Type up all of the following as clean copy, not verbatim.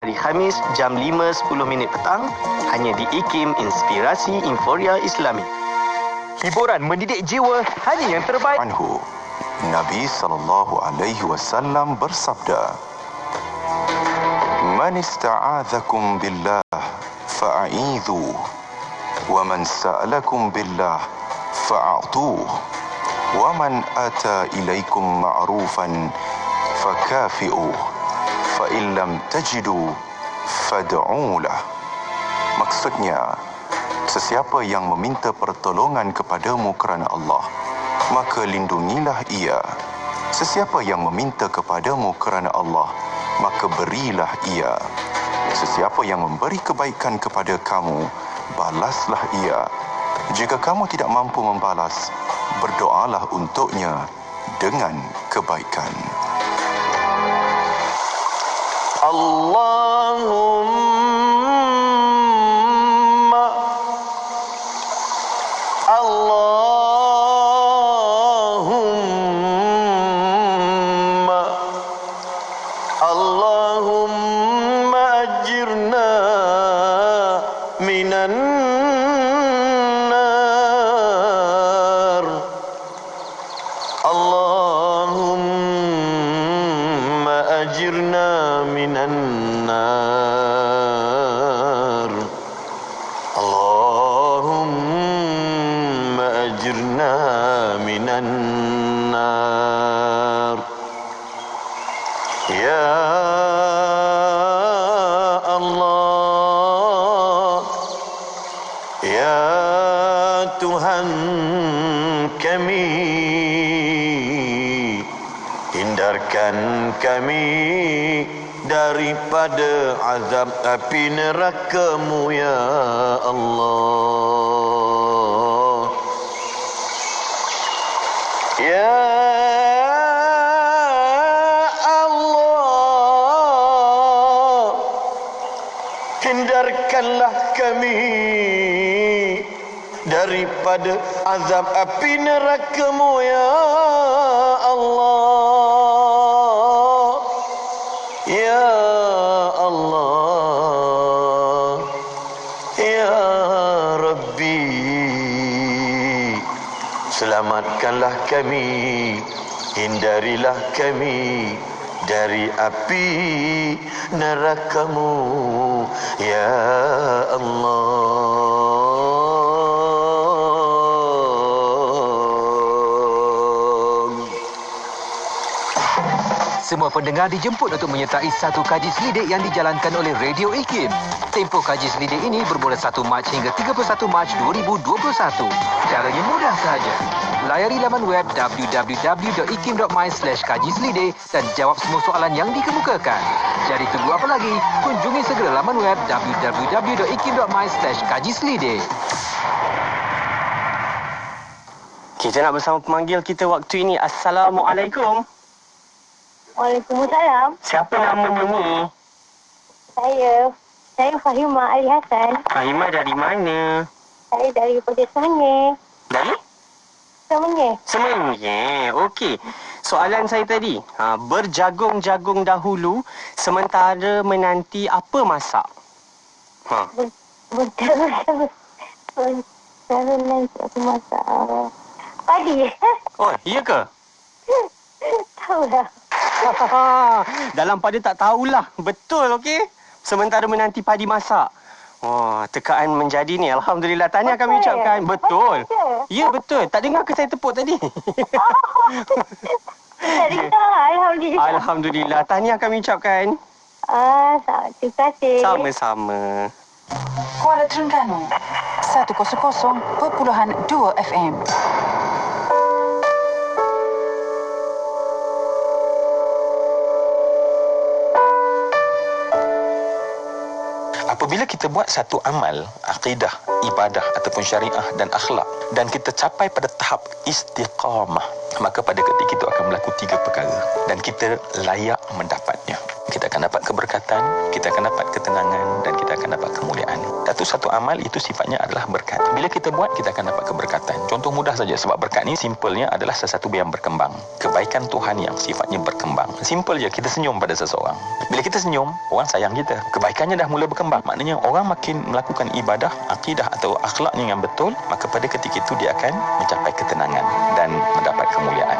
Hari Khamis jam 5.10 petang hanya di IKIM Inspirasi Inforia Islami. Hiburan mendidik jiwa hanya yang terbaik. Anhu, Nabi SAW bersabda, "Man ista'adzakum billah fa'idhu, wa man sa'alakum billah fa'atuh, wa man ata ilaikum ma'rufan fakafi'uh, fa in lam tajidu fad'u lah." Maksudnya, sesiapa yang meminta pertolongan kepadamu kerana Allah, maka lindungilah ia. Sesiapa yang meminta kepadamu kerana Allah, maka berilah ia. Sesiapa yang memberi kebaikan kepada kamu, balaslah ia. Jika kamu tidak mampu membalas, berdoalah untuknya dengan kebaikan. Allahumma ajirna minan nar. Allahumma ajirna minan nar. Allahumma ajirna minan nar. Ya Allah, ya Tuhan kami, hindarkan kami daripada azab api neraka-Mu ya Allah. Ya hindarkanlah kami daripada azab api neraka-Mu ya Allah. Ya Allah, ya Rabbi, selamatkanlah kami, hindarilah kami dari api neraka-Mu ya Allah. Semua pendengar dijemput untuk menyertai satu kaji selidik yang dijalankan oleh Radio IKIM. Tempoh kaji selidik ini bermula 1 Mac hingga 31 Mac 2021. Caranya mudah sahaja. Layari laman web www.ikim.my/kajiselidik dan jawab semua soalan yang dikemukakan. Jadi tunggu apa lagi? Kunjungi segera laman web www.ikim.my/kajiselidik. Kita nak bersama pemanggil kita waktu ini. Assalamualaikum. Waalaikumsalam. Siapa namanya ni? Saya Fahimah Ali Hassan. Fahimah dari mana? Saya daripada Semenyih. Dari? Semenyih. Semenyih. Okey. Soalan saya tadi. Berjagung-jagung dahulu sementara menanti apa masak? Betul nanti aku masak padi. Oh, iya ke? Tahu dah. Dalam pada tak tahulah. Betul, okey? Sementara menanti padi masak. Wah, tekaan menjadi ni. Alhamdulillah. Tahniah kami ucapkan. Betul. Ya, betul. Tak dengar ke saya tepuk tadi? Tak dengar. Alhamdulillah. Alhamdulillah. Tahniah kami ucapkan. Terima kasih. Sama-sama. Kuala Terengganu 100.2 FM. Apabila kita buat satu amal, akidah, ibadah ataupun syariah dan akhlak, dan kita capai pada tahap istiqamah, maka pada ketika itu akan berlaku 3 perkara dan kita layak mendapatnya. kita akan dapat keberkatan, kita akan dapat ketenangan dan kita akan dapat kemuliaan. Satu amal itu sifatnya adalah berkat. Bila kita buat, kita akan dapat keberkatan. Contoh mudah saja, sebab berkat ni simpelnya adalah sesuatu yang berkembang. Kebaikan Tuhan yang sifatnya berkembang. Simpel je, kita senyum pada seseorang. Bila kita senyum, orang sayang kita. Kebaikannya dah mula berkembang. Maknanya orang makin melakukan ibadah, akidah atau akhlaknya yang betul, maka pada ketika itu dia akan mencapai ketenangan dan mendapat kemuliaan.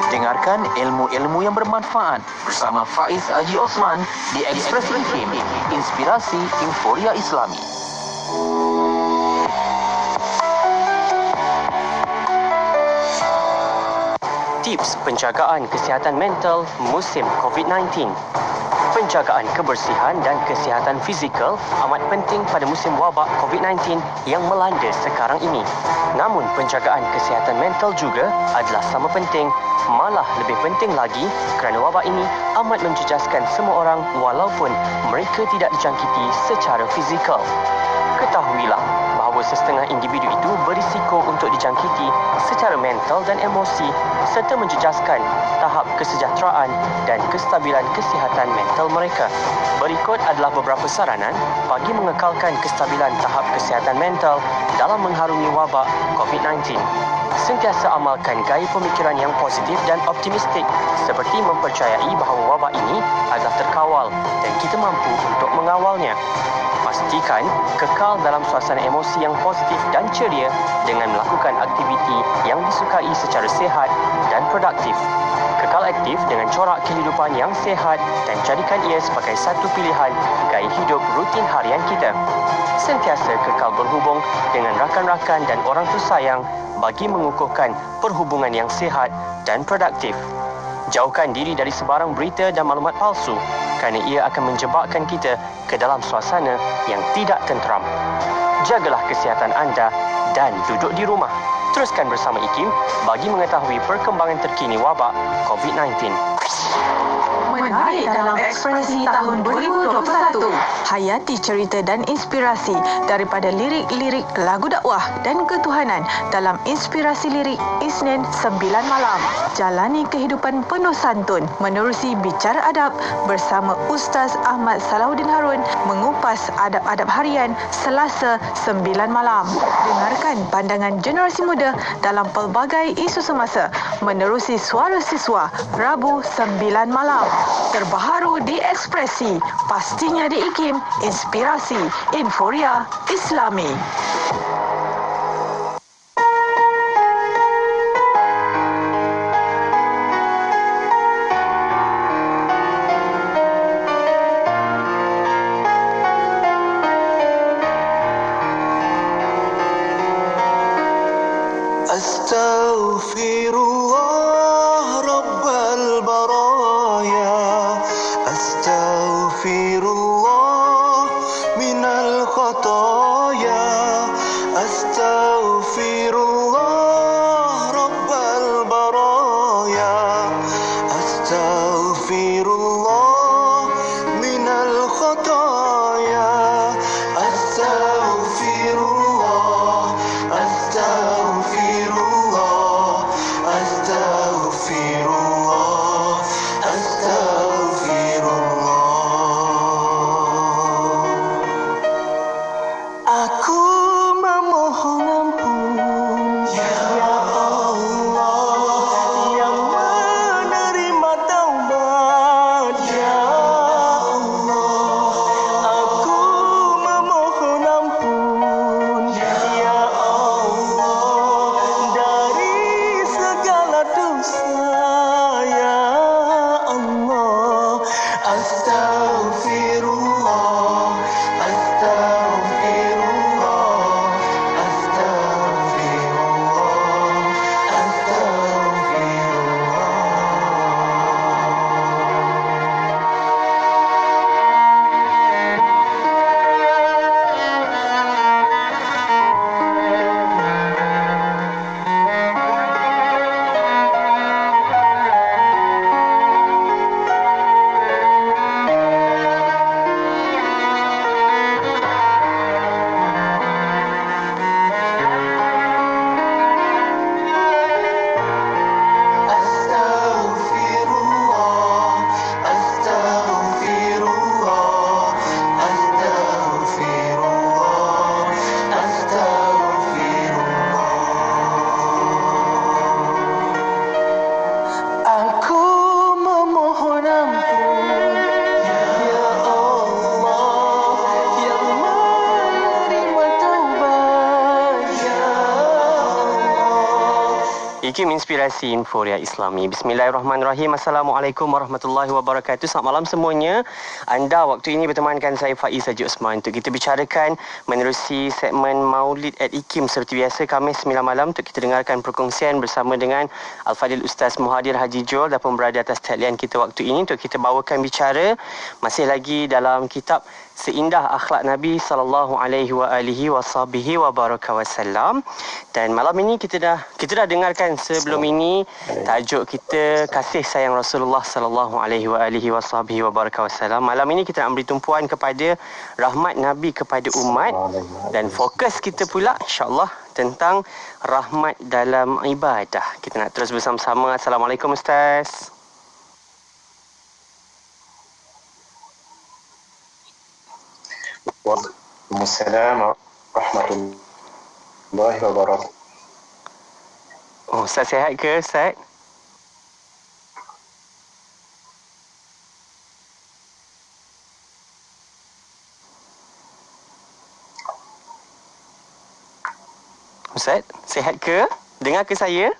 Dengarkan ilmu-ilmu yang bermanfaat bersama Faiz Haji Osman di Express Hikim, inspirasi euforia Islami. Tips penjagaan kesihatan mental musim COVID-19. Penjagaan kebersihan dan kesihatan fizikal amat penting pada musim wabak COVID-19 yang melanda sekarang ini. Namun penjagaan kesihatan mental juga adalah sama penting, malah lebih penting lagi kerana wabak ini amat menjejaskan semua orang walaupun mereka tidak dijangkiti secara fizikal. Ketahuilah bahawa setengah individu itu berisiko untuk dijangkiti secara mental dan emosi serta menjejaskan tahap kesejahteraan dan kestabilan kesihatan mental mereka. Berikut adalah beberapa saranan bagi mengekalkan kestabilan tahap kesihatan mental dalam mengharungi wabak COVID-19. Sentiasa amalkan gaya pemikiran yang positif dan optimistik seperti mempercayai bahawa wabak ini adalah terkawal dan kita mampu untuk mengawalnya. Pastikan kekal dalam suasana emosi yang positif dan ceria dengan melakukan aktiviti yang disukai secara sihat dan produktif. Kekal aktif dengan corak kehidupan yang sihat dan jadikan ia sebagai satu pilihan gaya hidup rutin harian kita. Sentiasa kekal berhubung dengan rakan-rakan dan orang tersayang bagi mengukuhkan perhubungan yang sihat dan produktif. Jauhkan diri dari sebarang berita dan maklumat palsu kerana ia akan menjebakkan kita ke dalam suasana yang tidak tenteram. Jagalah kesihatan anda dan duduk di rumah. Teruskan bersama IKIM bagi mengetahui perkembangan terkini wabak COVID-19. Menarik dalam ekspresi tahun 2021. Hayati cerita dan inspirasi daripada lirik-lirik lagu dakwah dan ketuhanan dalam Inspirasi Lirik Isnin 9 malam. Jalani kehidupan penuh santun menerusi Bicara Adab bersama Ustaz Ahmad Salahuddin Harun mengupas adab-adab harian Selasa 9 malam. Dengarkan pandangan generasi muda dalam pelbagai isu semasa menerusi Suara Siswa Rabu 9 malam. Terbaharu di Ekspresi, pastinya di IKIM, inspirasi euforia Islami. Astaghfirullah Rabbal Baraya, Astaghfirullah minal khataya, Astaghfirullah Rabbal Baraya, Astaghfirullah minal khataya, Astaghfirullah, Astaghfirullah, Astaghfirullah, Astaghfirullah. Aku memohon ampun, ya Allah, yang menerima taubat, ya Allah. Aku memohon ampun, ya Allah, dari segala dosa, ya Allah. Astaghfirullah, Astaghfirullah, Astaghfirullah, Astaghfirullah. IKIM Inspirasi Inforia Islami. Bismillahirrahmanirrahim. Assalamualaikum warahmatullahi wabarakatuh. Selamat malam semuanya. Anda waktu ini bertemankan saya Faiz Haji Osman untuk kita bicarakan menerusi segmen Maulid at IKIM seperti biasa Khamis 9 malam untuk kita dengarkan perkongsian bersama dengan Al-Fadil Ustaz Muhadir Haji Jol dan berada atas talian kita waktu ini untuk kita bawakan bicara masih lagi dalam kitab Seindah Akhlak Nabi sallallahu alaihi wa alihi washabihi wa baraka wasallam. Dan malam ini kita dah dengarkan sebelum ini tajuk kita Kasih Sayang Rasulullah sallallahu alaihi wa alihi washabihi wa baraka wasallam. Malam ini kita nak beri tumpuan kepada rahmat Nabi kepada umat dan fokus kita pula insya-Allah tentang rahmat dalam ibadah. Kita nak terus bersama-sama. Assalamualaikum Ustaz. Waalaikumsalam warahmatullahi wabarakatuh. Oh, Ustaz sihat ke Ustaz? Ustaz, sihat ke? Dengar ke saya?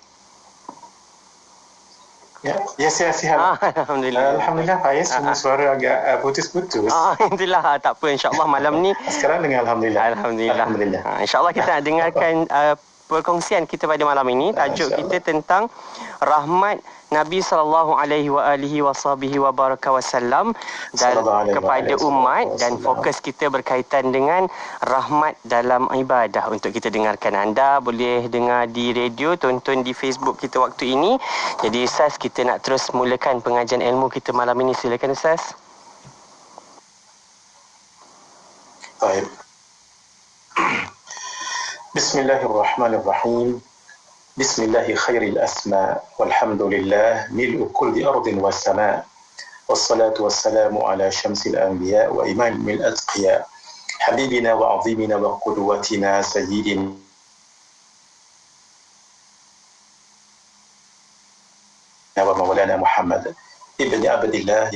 Ya, saya sihat. Alhamdulillah. Alhamdulillah, Faiz. Cuma suara agak putus-putus. Itulah, tak apa. InsyaAllah malam ni. Sekarang dengar Alhamdulillah. Alhamdulillah. InsyaAllah kita nak dengarkan perkongsian kita pada malam ini. Tajuk kita tentang rahmat Nabi sallallahu alaihi wa alihi washabihi wa baraka wasallam dan kepada umat, dan fokus kita berkaitan dengan rahmat dalam ibadah. Untuk kita dengarkan, anda boleh dengar di radio, tonton di Facebook kita waktu ini. Jadi Ustaz, kita nak terus mulakan pengajian ilmu kita malam ini. Silakan Ustaz. Baik. Bismillahirrahmanirrahim. Bismillahi khairil asma walhamdulillah mil'u kulli ardin was sama' wassalatu wassalamu ala syamsil anbiya wa imamil atqiya habibina wa azimina wa qudwatina sayyidina wa maulana Muhammad ibn Abdillah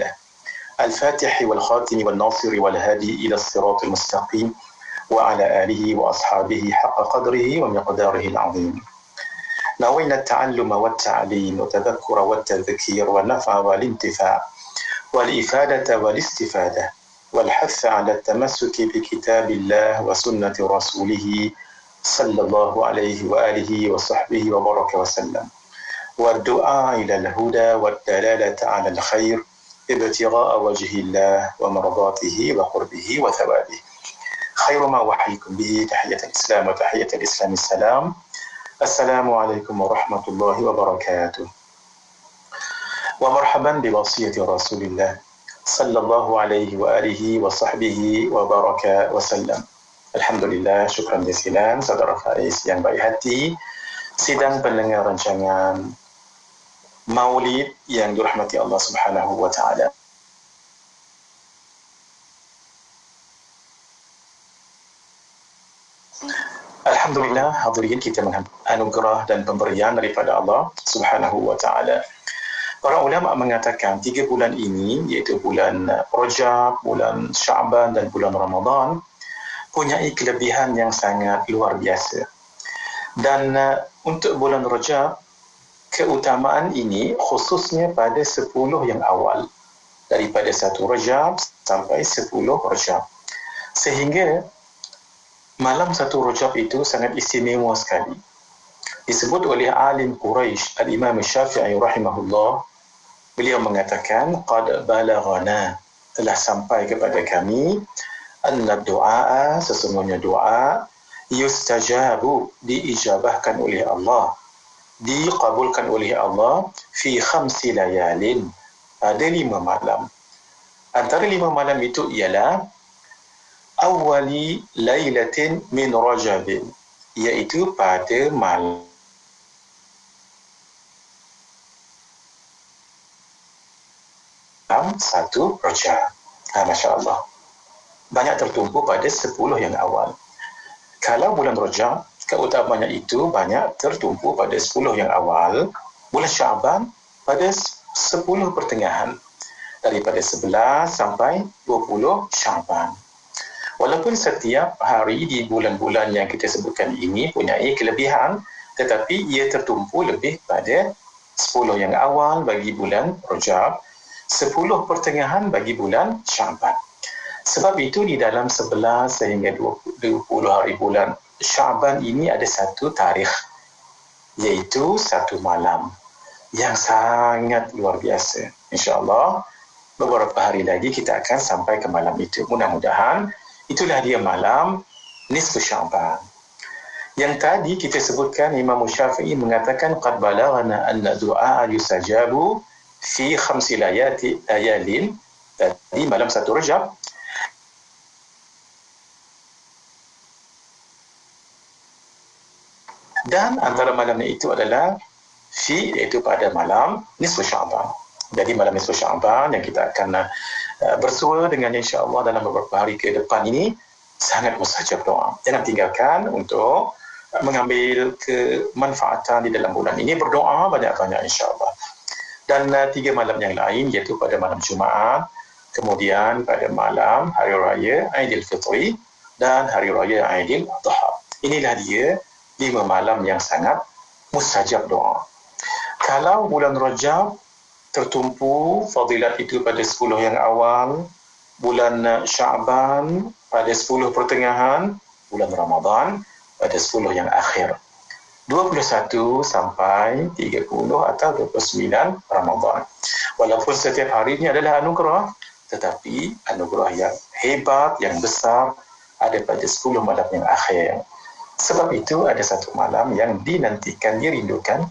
al-Fatih wal Khatim wal Nasir wal Hadi ila as-sirat al-mustaqim wa ala alihi wa ashabihi haqqa qadrihi wa miqdarihi al-azim. نوينا التعلم والتعليم والتذكر والتذكير والنفع والانتفاع والإفادة والاستفادة والحث على التمسك بكتاب الله وسنة رسوله صلى الله عليه وآله وصحبه وبارك وسلم والدعاء إلى الهدى والدلالة على الخير ابتغاء وجه الله ومرضاته وقربه وثوابه. خير ما وحيكم به تحية الإسلام وتحية الإسلام السلام. Assalamualaikum warahmatullahi wabarakatuh. Wa marhaban bi wasiyati Rasulillah sallallahu alaihi wa alihi wa sahbihi wa baraka wa sallam. Alhamdulillah, syukran jazilan saudara Faiz yang baik hati, sidang pendengar rancangan Maulid yang dirahmati Allah Subhanahu wa taala. Alhamdulillah, hadirin, kita menghadap anugerah dan pemberian daripada Allah Subhanahu wa taala. Para ulama mengatakan 3 bulan ini, iaitu bulan Rajab, bulan Syaban dan bulan Ramadan, punyai kelebihan yang sangat luar biasa. Dan untuk bulan Rajab, keutamaan ini khususnya pada 10 yang awal, daripada 1 Rajab sampai 10 Rajab. Sehingga malam 1 Rajab itu sangat istimewa sekali. Disebut oleh alim Quraisy Al-Imam Syafi'i rahimahullah, beliau mengatakan qad balaghana, telah sampai kepada kami, anna du'a, sesungguhnya doa, yustajabu, diijabahkan oleh Allah, diqabulkan oleh Allah, fi 5 layalin, pada 5 malam. Antara 5 malam itu ialah awali lailatin min Rajabin, iaitu pada malam 1 Rajab. Masya Allah, banyak tertumpu pada 10 yang awal. Kalau bulan Rajab, keutamaannya itu banyak tertumpu pada 10 yang awal. Bulan Syaban pada 10 pertengahan, daripada 11 sampai 20 Syaban. Walaupun setiap hari di bulan-bulan yang kita sebutkan ini punyai kelebihan, tetapi ia tertumpu lebih pada 10 yang awal bagi bulan Rajab, 10 pertengahan bagi bulan Syaban. Sebab itu di dalam 11 sehingga 20 hari bulan Syaban ini ada satu tarikh, iaitu satu malam yang sangat luar biasa. InsyaAllah beberapa hari lagi kita akan sampai ke malam itu. Mudah-mudahan itulah dia malam nisfu Syaban. Yang tadi kita sebutkan Imam Syafi'i mengatakan qad balaghana anna du'a yusajabu fi 5 layalin, tadi malam 1 Rajab. Dan antara malamnya itu adalah iaitu pada malam nisfu Syaban. Jadi malam nisfu Syaban yang kita akan bersua dengan insya-Allah dalam beberapa hari ke depan ini sangat mustajab doa. Jangan tinggalkan untuk mengambil kemanfaatan di dalam bulan ini, berdoa banyak-banyak insya-Allah. Dan 3 malam yang lain iaitu pada malam Jumaat, kemudian pada malam Hari Raya Aidilfitri dan Hari Raya Aidiladha. Inilah dia 5 malam yang sangat mustajab doa. Kalau bulan Rajab tertumpu fadilat itu pada 10 yang awal, bulan Syaban pada 10 pertengahan, bulan Ramadan pada 10 yang akhir. 21 sampai 30 atau 29 Ramadan. Walaupun setiap harinya adalah anugerah, tetapi anugerah yang hebat, yang besar ada pada 10 malam yang akhir. Sebab itu ada satu malam yang dinantikan, dirindukan,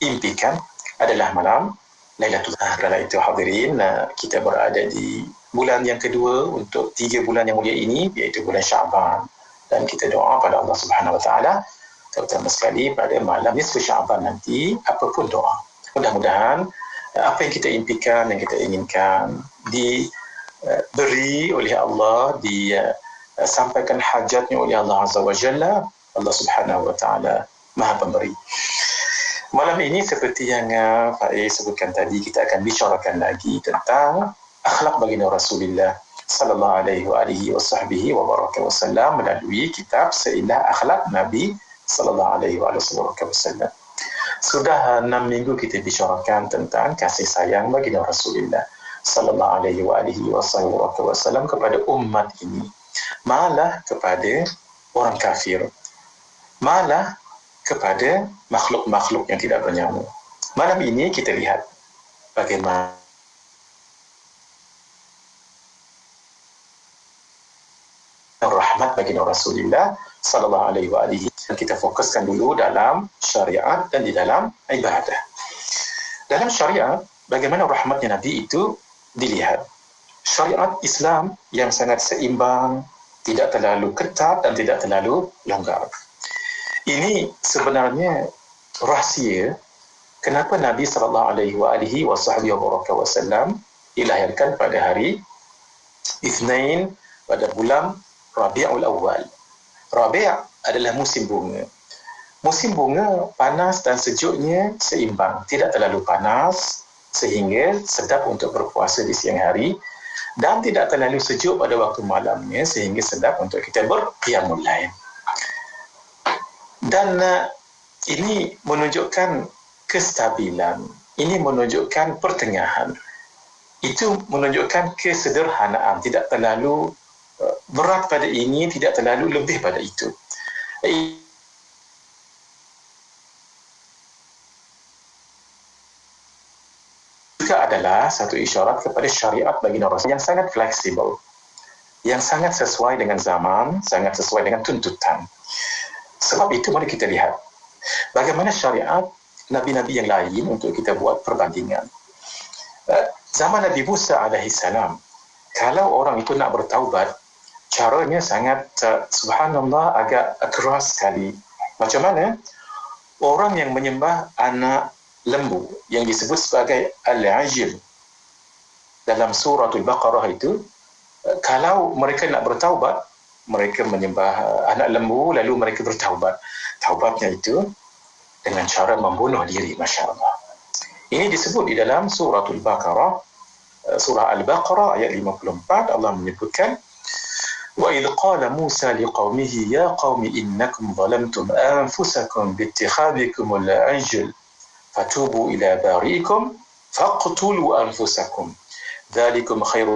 impikan adalah malam Lailatul Qadar. Karena itu hadirin, kita berada di bulan yang kedua untuk 3 bulan yang mulia ini, iaitu bulan Syaban. Dan kita doa pada Allah Subhanahu Wa Taala, terutama sekali pada malam nisfu Syaban nanti, apapun doa. Mudah-mudahan apa yang kita impikan, yang kita inginkan diberi oleh Allah, disampaikan hajatnya oleh Allah Azza wa Jalla. Allah Subhanahu Wa Taala Maha Pemberi. Malam ini seperti yang Faiz sebutkan tadi, kita akan bicarakan lagi tentang akhlak baginda Rasulullah sallallahu alaihi wasallam melalui kitab Seilah Akhlak Nabi sallallahu alaihi wasallam. Sudah 6 minggu kita bicarakan tentang kasih sayang baginda Rasulullah sallallahu alaihi wasallam kepada umat ini, malah kepada orang kafir, malah kepada makhluk-makhluk yang tidak bernyawa. Malam ini kita lihat bagaimana rahmat baginda Rasulullah sallallahu alaihi wasallam. Kita fokuskan dulu dalam syariat dan di dalam ibadah. Dalam syariat, bagaimana rahmatnya Nabi itu dilihat. Syariat Islam yang sangat seimbang, tidak terlalu ketat dan tidak terlalu longgar. Ini sebenarnya rahsia kenapa Nabi sallallahu alaihi wasallam dilahirkan pada hari Itsnain pada bulan Rabiul Awal. Rabi' adalah musim bunga. Musim bunga panas dan sejuknya seimbang, tidak terlalu panas sehingga sedap untuk berpuasa di siang hari, dan tidak terlalu sejuk pada waktu malamnya sehingga sedap untuk kita berqiyamul lail. Dan ini menunjukkan kestabilan, ini menunjukkan pertengahan, itu menunjukkan kesederhanaan, tidak terlalu berat pada ini, tidak terlalu lebih pada itu. Juga adalah satu isyarat kepada syariat baginda Rasul yang sangat fleksibel, yang sangat sesuai dengan zaman, sangat sesuai dengan tuntutan. Sebab itu mari kita lihat bagaimana syariat Nabi-Nabi yang lain untuk kita buat perbandingan. Zaman Nabi Musa alaihissalam, kalau orang itu nak bertaubat, caranya sangat subhanallah agak keras sekali. Macam mana? Orang yang menyembah anak lembu yang disebut sebagai al-ajil dalam suratul Baqarah itu, kalau mereka nak bertaubat, mereka menyembah anak lembu lalu mereka bertaubat. Taubatnya itu dengan cara membunuh diri, masya-Allah. Ini disebut di dalam suratul Baqarah, surah Al-Baqarah ayat 54, Allah menyebutkan وإذ قال موسى لقومه يا قوم إنكم ظلمتم أنفسكم باتخاذكم العجل فتوبوا إلى بارئكم فاقتلوا أنفسكم ذلكم خير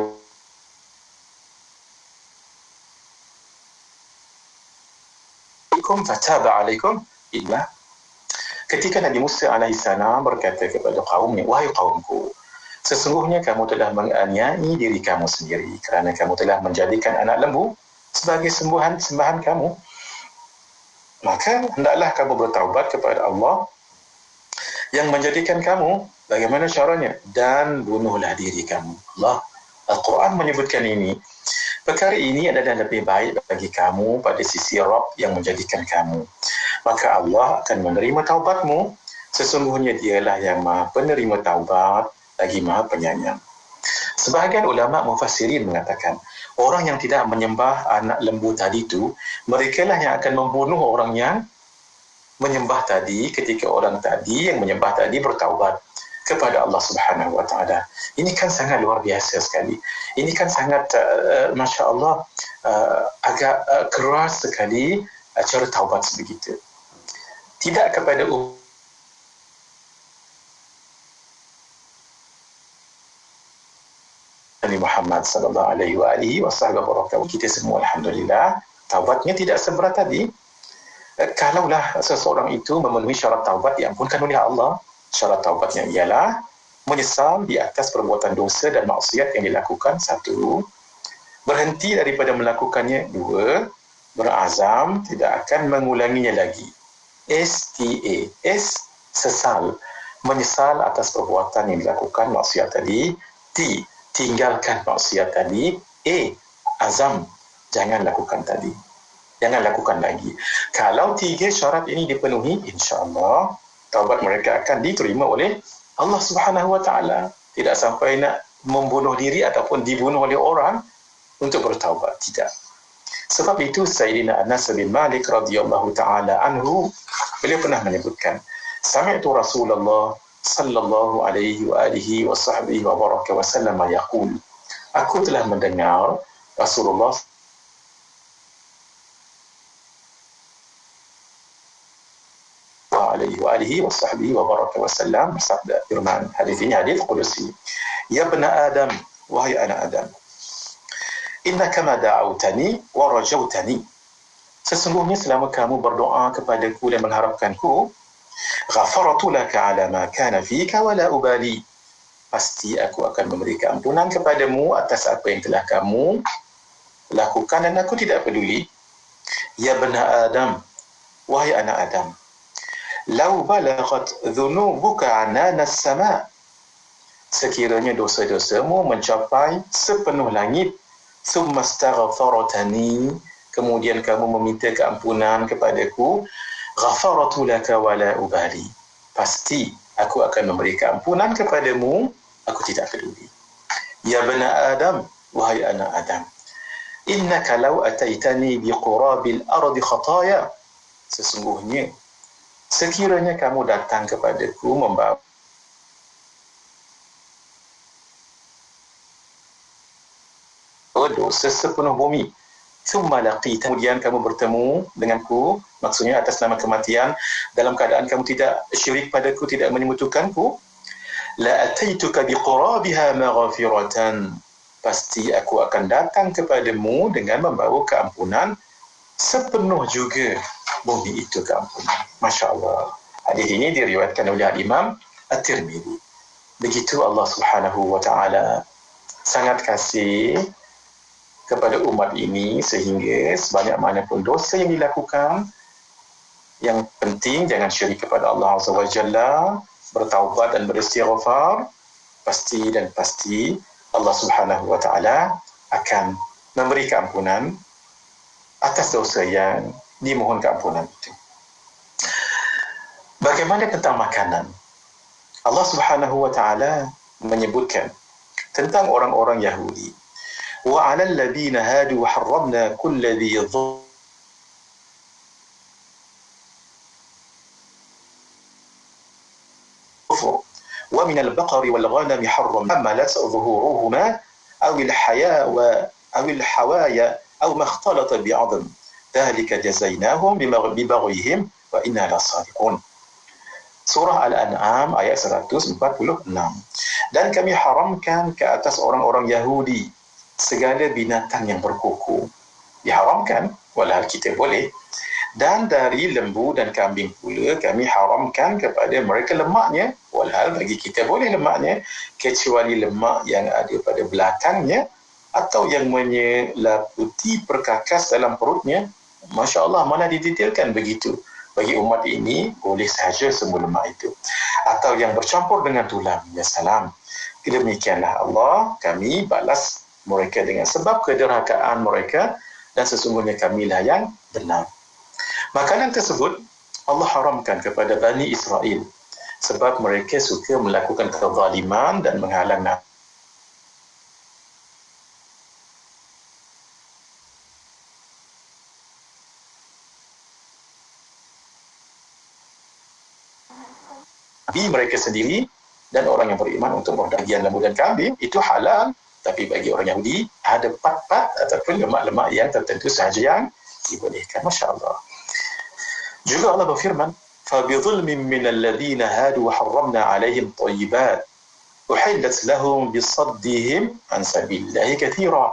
لكم فتاب عليكم إلا. Ketika Nabi Musa alaihissalam berkata kepada kaumnya, wahai kaumku, sesungguhnya kamu telah menganiaya diri kamu sendiri kerana kamu telah menjadikan anak lembu sebagai sembahan kamu. Maka hendaklah kamu bertaubat kepada Allah yang menjadikan kamu. Bagaimana caranya? Dan bunuhlah diri kamu. Allah, Al-Quran menyebutkan ini. Perkara ini adalah lebih baik bagi kamu pada sisi Rabb yang menjadikan kamu. Maka Allah akan menerima taubatmu. Sesungguhnya dialah yang maha penerima taubat lagi maha penyayang. Sebahagian ulama mufassirin mengatakan, orang yang tidak menyembah anak lembu tadi itu, mereka lah yang akan membunuh orang yang menyembah tadi ketika orang tadi yang menyembah tadi bertaubat kepada Allah Subhanahu Wa Taala. Ini kan sangat luar biasa sekali. Ini kan sangat Masya Allah agak keras sekali cara taubat sebegitu. Tidak kepada Nabi Muhammad sallallahu alaihi wasallam. Kita semua alhamdulillah taubatnya tidak seberat tadi. Kalaulah seseorang itu memenuhi syarat taubat diampunkan oleh Allah, syarat taubatnya ialah menyesal di atas perbuatan dosa dan maksiat yang dilakukan, 1, berhenti daripada melakukannya, 2, berazam tidak akan mengulanginya lagi. STA, S, sesal, menyesal atas perbuatan yang dilakukan maksiat tadi. T, tinggalkan maksiat tadi. A, azam, jangan lakukan tadi, jangan lakukan lagi. Kalau 3 syarat ini dipenuhi, insya-Allah taubat mereka akan diterima oleh Allah Subhanahu Wa Taala. Tidak sampai nak membunuh diri ataupun dibunuh oleh orang untuk bertaubat, tidak. Sebab itu Sayyidina Anas bin Malik radhiyallahu taala anhu, beliau pernah menyebutkan, sami'tu Rasulullah sallallahu alaihi wa alihi wa sahbihi wa baraka wa sallam yaqul, aku telah mendengar Rasulullah alaihi wa alihi wa sahbihi wa baraka wa sallam bersabda, firman hadis ini hadis qudusi, ya bani Adam, wahai anak Adam, innaka ma da'awtani wa rajautani, sesungguhnya selama kamu berdoa kepadaku dan mengharapkanku, ghafartu laka ala ma kana fika wa la ubali, pasti aku akan memberi ampunan kepadamu atas apa yang telah kamu lakukan dan aku tidak peduli. Ya bani Adam, wahai anak Adam, lau balaghat dhunubuka anana as-sama', sekiranya dosa-dosamu mencapai sepenuh langit, thumma astaghfartani, kemudian kamu meminta keampunan kepadaku, ghafartu laka wa la ubali, pasti aku akan memberi keampunan kepadamu, aku tidak peduli. Ya bani Adam, wahai anak Adam, innaka law ataitani biqurabil ardi khataya, sesungguhnya sekiranya kamu datang kepadaku membawa dosa sepenuh bumi, thumma laqita, kemudian kamu bertemu denganku, maksudnya atas nama kematian, dalam keadaan kamu tidak syirik padaku, tidak menyekutukanku, la ataituka biqurabiha maghfiratan, pasti aku akan datang kepadamu dengan membawa keampunan sepenuh juga bumi itu keampunan. Masya Allah. Hadis ini diriwayatkan oleh Imam At-Tirmidzi. Begitu Allah Subhanahu Wa Taala sangat kasih kepada umat ini sehingga sebanyak mana pun dosa yang dilakukan, yang penting jangan syirik kepada Allah Azza wa Jalla, bertaubat dan beristighfar, pasti Allah Subhanahu Wa Taala akan memberi keampunan atas dosa yang dimohon keampunan itu. Bagaimana tentang makanan? Allah Subhanahu Wa Taala menyebutkan tentang orang-orang Yahudi. Wa 'alal ladzina hadu harramna kulli dhi dhufr wa min al-baqari wal ghanami harramna hamalat zuhuruhuma aw al-haya wa aw al-hawaya أو ما اختلط بعظم ذلك جزيناهم ببغيهم وإنا لصادقون. Surah Al-An'am ayat 146. Dan kami haramkan ke atas orang-orang Yahudi segala binatang yang berkuku. Diharamkan, walhal kita boleh. Dan dari lembu dan kambing pula kami haramkan kepada mereka lemaknya, walhal bagi kita boleh lemaknya, kecuali lemak yang ada pada belakangnya atau yang menyelaputi perkakas dalam perutnya. Masya Allah, mana didetailkan begitu. Bagi umat ini boleh sahaja semua lemak itu, atau yang bercampur dengan tulang. Ya salam. Demikianlah Allah, kami balas mereka dengan sebab kederhakaan mereka, dan sesungguhnya kamilah yang benar. Makanan tersebut Allah haramkan kepada Bani Israel sebab mereka suka melakukan kezaliman dan menghalang Nabi mereka sendiri dan orang yang beriman untuk bahagian lembu dan kambing itu halal, tapi bagi orang Yahudi ada pat-pat ataupun lemak-lemak yang tertentu sahaja yang dibolehkan. Masya Allah. Juga Allah berfirman, فَبِظُلْمٍ مِّنَ الَّذِينَ هَادُوا وَحَرَّمْنَا عَلَيْهِمْ طَيِّبَاتٍ أُحِلَّتْ لَهُمْ بِصَدِّهِمْ عَنْ سَبِيلِ اللَّهِ كَثِيرًا.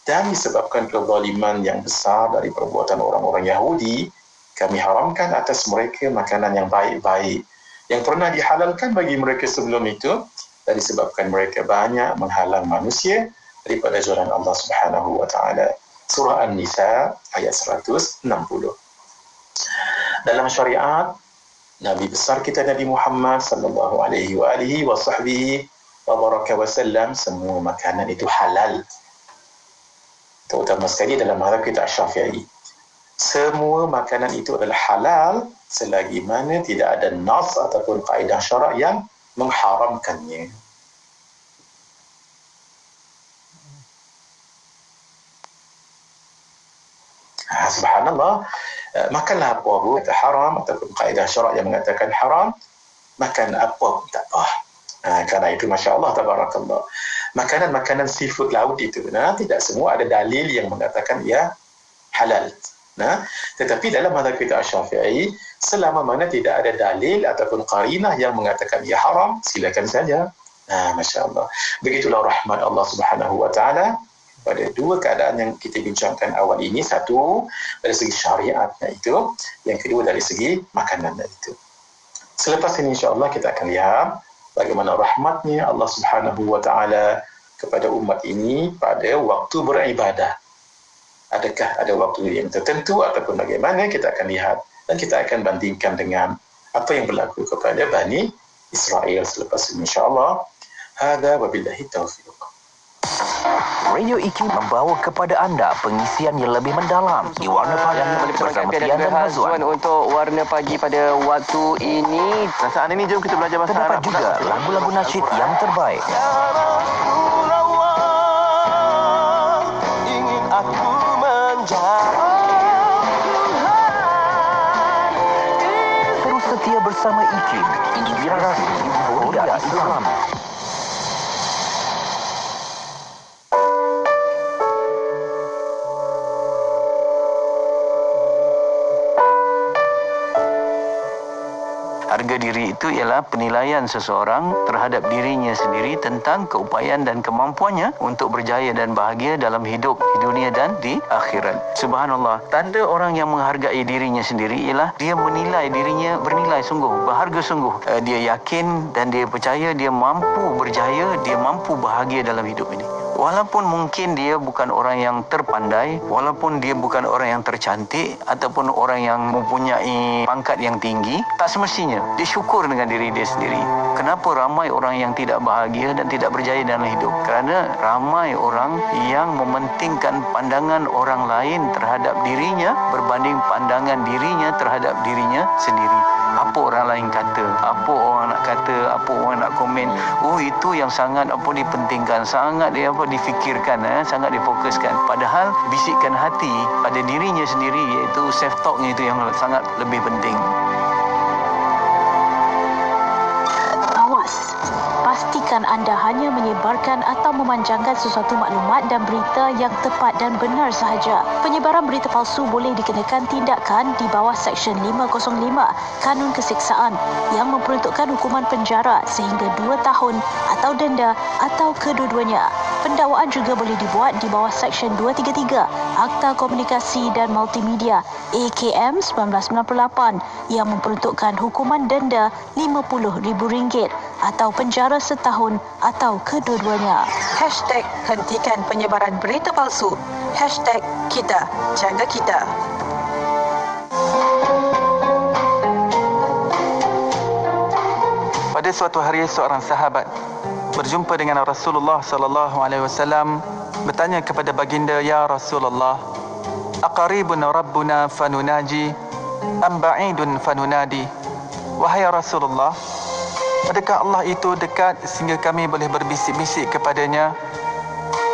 Dan disebabkan kezaliman yang besar dari perbuatan orang-orang Yahudi, kami haramkan atas mereka makanan yang baik-baik yang pernah dihalalkan bagi mereka sebelum itu, dan disebabkan mereka banyak menghalang manusia daripada jalan Allah Subhanahu wa taala. Surah An-Nisa ayat 160. Dalam syariat Nabi besar kita Nabi Muhammad sallallahu alaihi wa alihi wa sahbihi wa baraka wasallam, semua makanan itu halal. Terutama sekali dalam mazhab kita Syafi'i. Semua makanan itu adalah halal selagi mana tidak ada nas ataupun kaedah syarak yang mengharamkannya. Subhanallah, makanlah apa pun kata haram ataupun kaedah syarak yang mengatakan haram, makan apa pun tak apa. Kerana itu Masya Allah, tabarakallah, makanan-makanan seafood laut itu tidak semua ada dalil yang mengatakan ia halal. Tetapi dalam mazhab kita Syafi'i, selama mana tidak ada dalil ataupun qarinah yang mengatakan ia haram, silakan saja. Masya Allah. Begitulah rahmat Allah Subhanahu wa taala pada dua keadaan yang kita bincangkan awal ini. Satu, dari segi syariatnya itu. Yang kedua, dari segi makanannya itu. Selepas ini insya-Allah kita akan lihat bagaimana rahmatnya Allah Subhanahu wa taala kepada umat ini pada waktu beribadah. Adakah ada waktu yang tertentu ataupun bagaimana, kita akan lihat dan kita akan bandingkan dengan apa yang berlaku kepada Bani Israel selepas ini insya-Allah. Hadza wabillahi taufiq. Radio IQ membawa kepada anda pengisian yang lebih mendalam di Warna Pagi bersama Tian dan Hazwan. Untuk Warna Pagi pada waktu ini, saat ini jom kita belajar bahasa Arab. Terdapat juga lagu-lagu nasyid yang terbaik. Ingin aku menjadi Terus setia bersama IQ, inspirasi Roda Islam. Harga diri itu ialah penilaian seseorang terhadap dirinya sendiri tentang keupayaan dan kemampuannya untuk berjaya dan bahagia dalam hidup di dunia dan di akhirat. Subhanallah, tanda orang yang menghargai dirinya sendiri ialah dia menilai dirinya bernilai sungguh, berharga sungguh. Dia yakin dan dia percaya dia mampu berjaya, dia mampu bahagia dalam hidup ini. Walaupun mungkin dia bukan orang yang terpandai, walaupun dia bukan orang yang tercantik ataupun orang yang mempunyai pangkat yang tinggi, tak semestinya dia syukur dengan diri dia sendiri. Kenapa ramai orang yang tidak bahagia dan tidak berjaya dalam hidup? Kerana ramai orang yang mementingkan pandangan orang lain terhadap dirinya berbanding pandangan dirinya terhadap dirinya sendiri. Apa orang lain kata, apa orang nak kata, apa orang nak komen, itu yang sangat dipentingkan, sangat difikirkan, sangat difokuskan. Padahal bisikan hati pada dirinya sendiri, iaitu self talknya itu yang sangat lebih penting. Awas, pastikan keputusan anda hanya menyebarkan atau memanjangkan sesuatu maklumat dan berita yang tepat dan benar sahaja. Penyebaran berita palsu boleh dikenakan tindakan di bawah Seksyen 505 Kanun Keseksaan yang memperuntukkan hukuman penjara sehingga 2 tahun atau denda atau kedua-duanya. Pendakwaan juga boleh dibuat di bawah Seksyen 233 Akta Komunikasi dan Multimedia AKM 1998 yang memperuntukkan hukuman denda RM50,000 atau penjara setahun atau kedua-duanya. #Hentikan penyebaran berita palsu. #Kita jaga kita. Pada suatu hari seorang sahabat berjumpa dengan Rasulullah sallallahu alaihi wasallam, bertanya kepada baginda, "Ya Rasulullah, aqaribun rabbuna fanunaji am ba'idun fanunadi?" Wahai Rasulullah, adakah Allah itu dekat sehingga kami boleh berbisik-bisik kepadanya,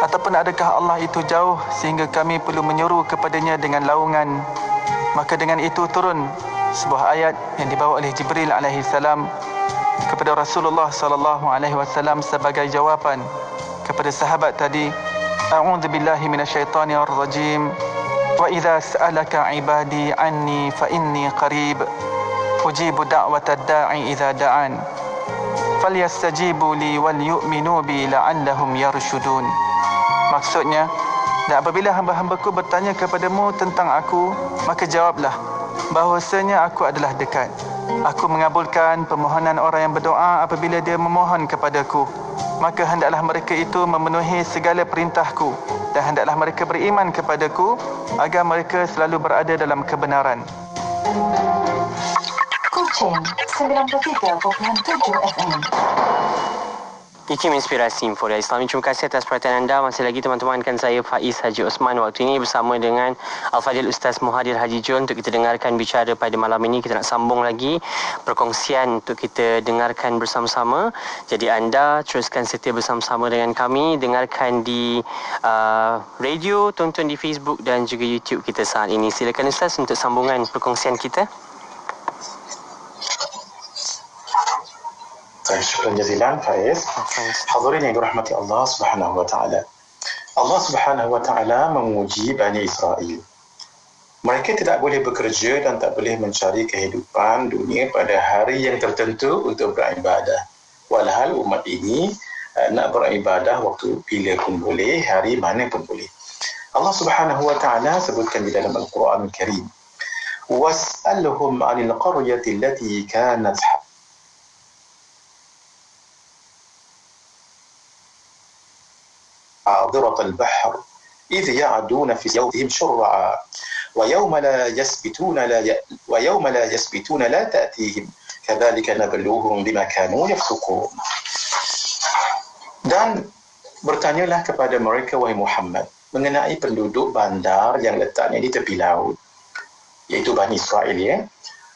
ataupun adakah Allah itu jauh sehingga kami perlu menyeru kepadanya dengan laungan? Maka dengan itu turun sebuah ayat yang dibawa oleh Jibril alaihi salam kepada Rasulullah sallallahu alaihi wasallam sebagai jawapan kepada sahabat tadi. A'udzu billahi minasyaitonir rajim. Wa idza sa'alaka 'ibadi 'anni fa inni qarib ujibu da'watad da'i idza da'an falyastajibu li wal yu'minu bi la'allahum yarshudun. Maksudnya, dan apabila hamba-hambaku bertanya kepadamu tentang aku, maka jawablah bahawasanya aku adalah dekat. Aku mengabulkan permohonan orang yang berdoa apabila dia memohon kepadaku. Maka hendaklah mereka itu memenuhi segala perintahku dan hendaklah mereka beriman kepadaku agar mereka selalu berada dalam kebenaran. Kuching 93.7 FM. IKIM Inspirasi Info dari Islami. Terima kasih atas perhatian anda. Masih lagi teman-teman, kan saya Faiz Haji Osman waktu ini bersama dengan Al-Fadhil Ustaz Muhadir Haji John untuk kita dengarkan bicara pada malam ini. Kita nak sambung lagi perkongsian untuk kita dengarkan bersama-sama. Jadi anda teruskan setia bersama-sama dengan kami. Dengarkan di radio, tonton di Facebook dan juga YouTube kita saat ini. Silakan Ustaz untuk sambungan perkongsian kita. Syukran jazilan Faiz. Hadirin yang dirahmati Allah Subhanahu wa taala. Allah Subhanahu wa taala memuji Bani Israel. Mereka tidak boleh bekerja dan tak boleh mencari kehidupan dunia pada hari yang tertentu untuk beribadah. Walhal umat ini nak beribadah waktu bila pun boleh, hari mana pun boleh. Allah Subhanahu wa taala sebutkan di dalam Al-Quran Al-Karim, "Was'alhum 'anil qaryati allati kanat حاضرة البحر إذ يعدون في يومهم شرعا ويوم لا يسبتون لا تأتيهم كذلك نبلوهم بما كانوا يفسقون." Dan bertanyalah kepada mereka, wahai Muhammad, mengenai penduduk bandar yang letaknya di tepi laut, iaitu Bani Israel, ya,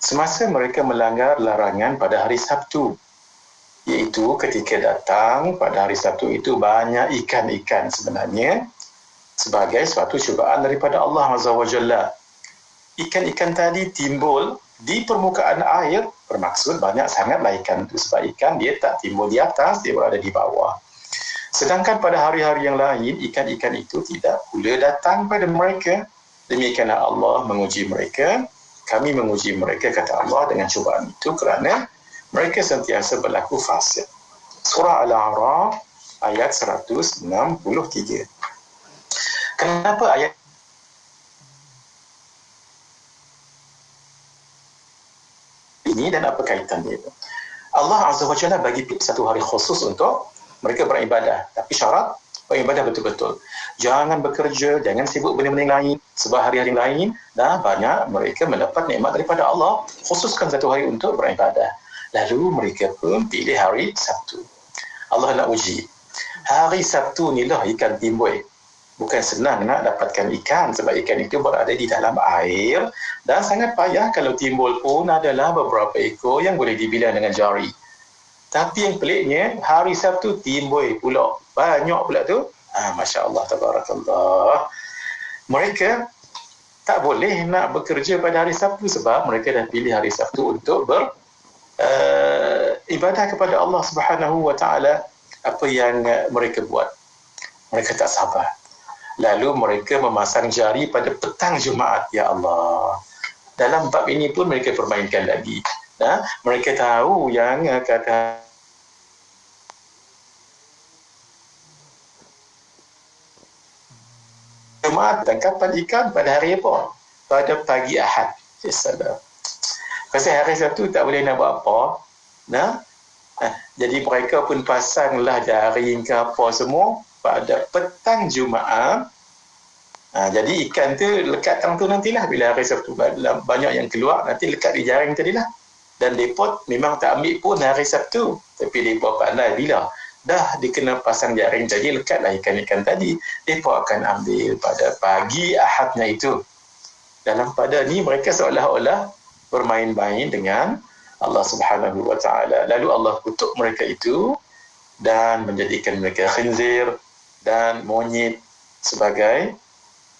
semasa mereka melanggar larangan pada hari Sabtu, iaitu ketika datang pada hari Sabtu itu banyak ikan-ikan sebenarnya sebagai suatu cubaan daripada Allah Azza wa Jalla. Ikan-ikan tadi timbul di permukaan air, bermaksud banyak sangatlah ikan itu, sebab ikan dia tak timbul di atas, dia berada di bawah. Sedangkan pada hari-hari yang lain, ikan-ikan itu tidak pula datang pada mereka. Demikianlah Allah menguji mereka, kami menguji mereka, kata Allah, dengan cubaan itu kerana mereka sentiasa berlaku fasik. Surah Al-A'raf ayat 163. Kenapa ayat ini dan apa kaitannya itu? Allah Azza wa Jalla bagi satu hari khusus untuk mereka beribadah. Tapi syarat beribadah betul-betul. Jangan bekerja, jangan sibuk benda-benda lain. Sebab hari-hari lain dah banyak mereka mendapat nikmat daripada Allah. Khususkan satu hari untuk beribadah. Lalu mereka pun pilih hari Sabtu. Allah nak uji. Hari Sabtu ni lah ikan timbul. Bukan senang nak dapatkan ikan sebab ikan itu berada di dalam air dan sangat payah. Kalau timbul pun adalah beberapa ekor yang boleh dibilang dengan jari. Tapi yang peliknya, hari Sabtu timbul pula. Banyak pula tu. Masya Allah, tabarakallah. Mereka tak boleh nak bekerja pada hari Sabtu sebab mereka dah pilih hari Sabtu untuk ibadah kepada Allah Subhanahu wa taala. apa yang mereka buat. Mereka tak sabar. Lalu mereka memasang jari pada petang Jumaat. Ya Allah. Dalam bab ini pun mereka permainkan lagi. Mereka tahu yang kata Jumaat tangkapan ikan pada hari apa? Pada pagi Ahad. Salam. Pasal hari Sabtu tak boleh nak buat apa. Jadi mereka pun pasanglah jaring ke apa semua pada petang Jumaat. Jadi ikan tu lekat tang tu nantilah bila hari Sabtu banyak yang keluar, nanti lekat di jaring tadilah. Dan mereka memang tak ambil pun hari Sabtu, tapi mereka pandai bila dah dikena pasang jaring tadi, lekatlah ikan-ikan tadi, mereka akan ambil pada pagi Ahadnya itu. Dalam pada ni mereka seolah-olah bermain-main dengan Allah Subhanahu wa taala. Lalu Allah kutuk mereka itu dan menjadikan mereka khinzir dan monyet sebagai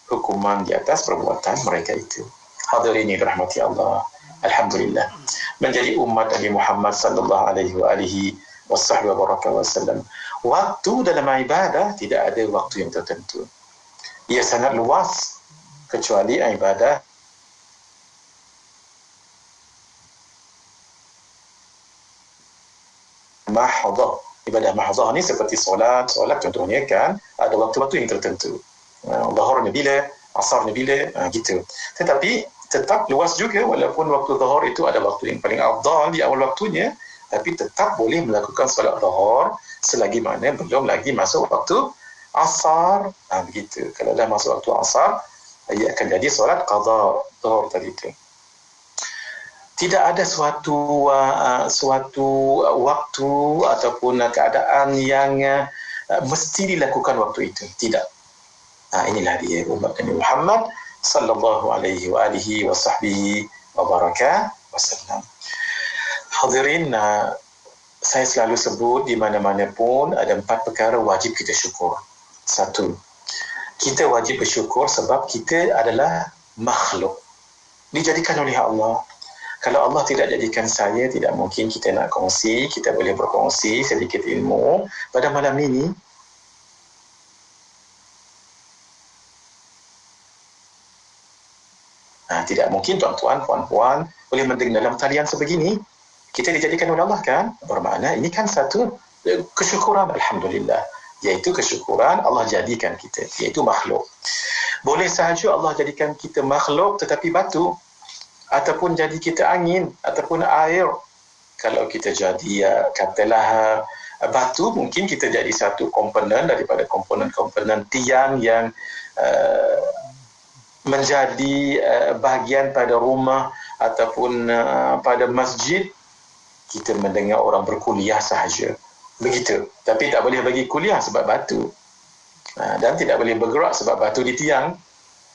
hukuman di atas perbuatan mereka itu. Hadirin dirahmati Allah. Alhamdulillah. Menjadi umat Nabi Muhammad sallallahu alaihi wasallam. Waktu dalam ibadah tidak ada waktu yang tertentu. Ia sangat luas kecuali ibadah mahadhah. Ibadah mahadhah ni seperti solat contohnya kan ada waktu-waktu yang tertentu. Zuhurnya bila, asarnya bila, gitu. Tetapi tetap luas juga walaupun waktu zuhur itu ada waktu yang paling afdal di awal waktunya, tapi tetap boleh melakukan solat zuhur selagi mana belum lagi masuk waktu asar. Begitu. Kalau dah masuk waktu asar, ia akan jadi solat qada zuhur tadi itu. Tidak ada suatu waktu ataupun keadaan yang mesti dilakukan waktu itu. Tidak. Inilah dia umat Nabi Muhammad sallallahu alaihi wa alihi wa sahbihi wa baraka wasallam. Hadirin, saya selalu sebut di mana-mana pun ada 4 perkara wajib kita syukur. 1, kita wajib bersyukur sebab kita adalah makhluk dijadikan oleh Allah. Kalau Allah tidak jadikan saya, tidak mungkin kita nak kongsi, kita boleh berkongsi sedikit ilmu pada malam ini. Tidak mungkin tuan-tuan, puan-puan boleh mendengar dalam talian sebegini. Kita dijadikan oleh Allah kan? Bermakna ini kan satu kesyukuran, alhamdulillah. Iaitu kesyukuran Allah jadikan kita, iaitu makhluk. Boleh sahaja Allah jadikan kita makhluk tetapi batu, ataupun jadi kita angin, ataupun air. Kalau kita jadi katalah batu, mungkin kita jadi satu komponen daripada komponen-komponen tiang yang menjadi bahagian pada rumah ataupun pada masjid. Kita mendengar orang berkuliah sahaja, begitu. Tapi tak boleh bagi kuliah sebab batu, dan tidak boleh bergerak sebab batu di tiang.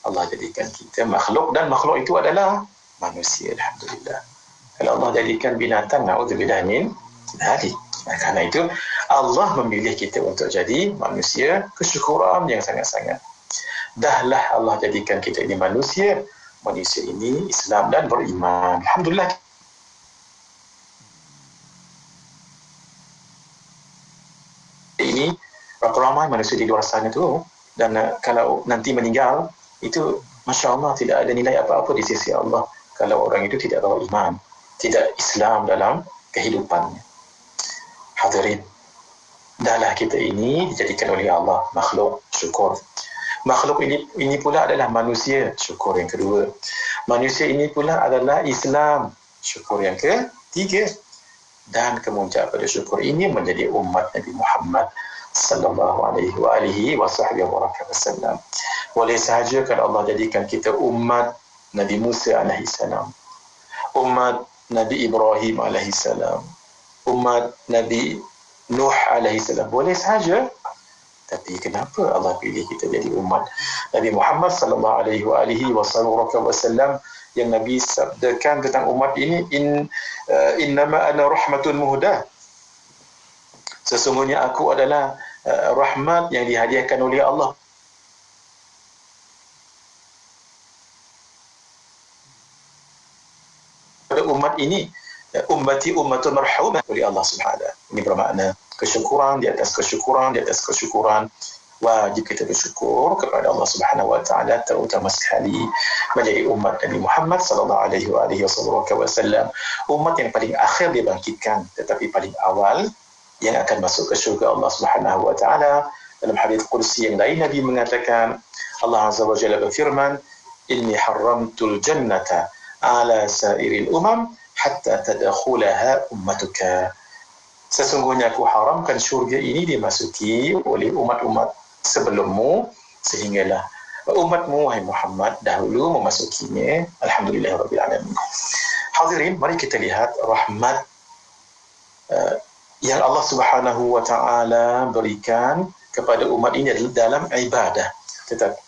Allah jadikan kita makhluk, dan makhluk itu adalah manusia. Alhamdulillah. Kalau Allah jadikan binatang, na'udzubillah min dzalik. Karena itu Allah memilih kita untuk jadi manusia. Kesyukuran yang sangat-sangat. Dahlah Allah jadikan kita ini manusia ini Islam dan beriman. Alhamdulillah. Ini berapa ramai manusia di luar sana tu, dan kalau nanti meninggal itu, Masya Allah, tidak ada nilai apa-apa di sisi Allah kalau orang itu tidak bawa iman, tidak Islam dalam kehidupannya. Hadirin, dahlah kita ini dijadikan oleh Allah makhluk, syukur. Makhluk ini pula adalah manusia, syukur yang kedua. Manusia ini pula adalah Islam, syukur yang ketiga. Dan kemuncak pada syukur ini menjadi umat Nabi Muhammad sallallahu alaihi wasallam. Boleh sahaja kalau Allah jadikan kita umat Nabi Musa alaihi salam, umat Nabi Ibrahim alaihi salam, umat Nabi Nuh alaihi salam, boleh sahaja. Tapi kenapa Allah pilih kita jadi umat Nabi Muhammad sallallahu alaihi wasallam yang Nabi sabdakan tentang umat ini, innama ana rahmatun muhdah. Sesungguhnya aku adalah rahmat yang dihadiahkan oleh Allah. Pada umat ini, ummati ummatun marhumah oleh Allah Subhanahu. Ini bermakna kesyukuran di atas kesyukuran di atas kesyukuran. Wajib kita bersyukur kepada Allah Subhanahu wa taala, terutama sekali menjadi umat Nabi Muhammad sallallahu alaihi wasallam, umat yang paling akhir dibangkitkan tetapi paling awal yang akan masuk ke syurga Allah Subhanahu wa taala. Dalam hadis qudsi yang lain Nabi mengatakan, Allah Azza wa Jalla berfirman, inni haramtul jannata ala sairil umam hatta tadkhulaha ummatuka. Sesungguhnya aku haramkan syurga ini dimasuki oleh umat-umat sebelummu, sehinggalah umatmu wahai Muhammad dahulu memasukinya. Alhamdulillahirabbil alamin. Hadirin, mari kita lihat rahmat yang Allah Subhanahu wa taala berikan kepada umat ini dalam ibadah.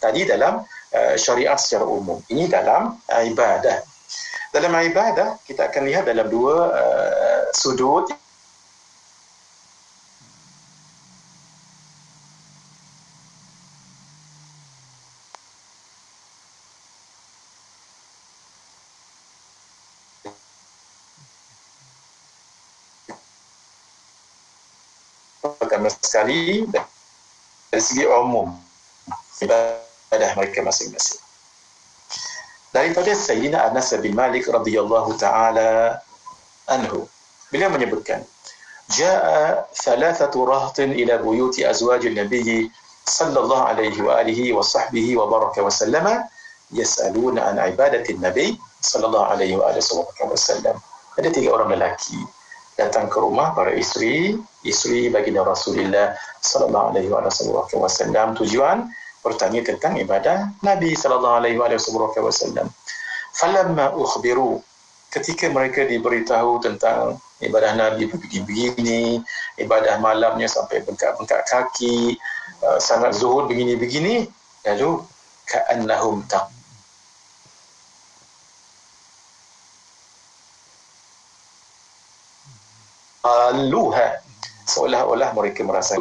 Tadi dalam syariat secara umum, ini dalam ibadah. Dalam ibadah kita akan lihat dalam dua sudut. Pertama sekali dari segi umum ibadah mereka masing-masing. Daripada Sayyidina Anas bin Malik radhiyallahu taala anhu, beliau menyebutkan, jaa thalathatu rahtin ila buyuti azwajin nabiyyi sallallahu alaihi wa alihi wa sahbihi wa baraka wa sallama yas'aluna an ibadatin nabiy sallallahu alaihi wa alihi wa sallam. Ada 3 orang lelaki datang ke rumah para isteri baginda Rasulullah sallallahu alaihi wasallam, tujuan bertanya tentang ibadah Nabi sallallahu alaihi wasallam. Falamma ukhbiru, ketika mereka diberitahu tentang ibadah Nabi begini, ibadah malamnya sampai bengkak-bengkak kaki, sangat zuhud begini-begini, lalu ka'annahum qaluha, seolah-olah mereka merasa.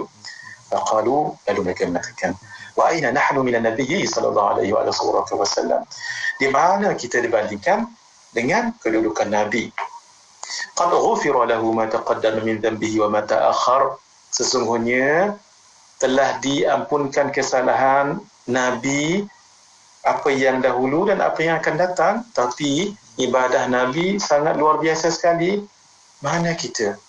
Faqalu, lalu mereka mengatakan, wa aina nahnu minan nabiyyi sallallahu alaihi wasallam, di mana kita dibandingkan dengan kedudukan Nabi. Qad ghufira lahu ma taqaddama min dhanbihi wa ma ta'akhkhar, sesungguhnya telah diampunkan kesalahan Nabi, apa yang dahulu dan apa yang akan datang, tapi ibadah Nabi sangat luar biasa sekali. Mana kita?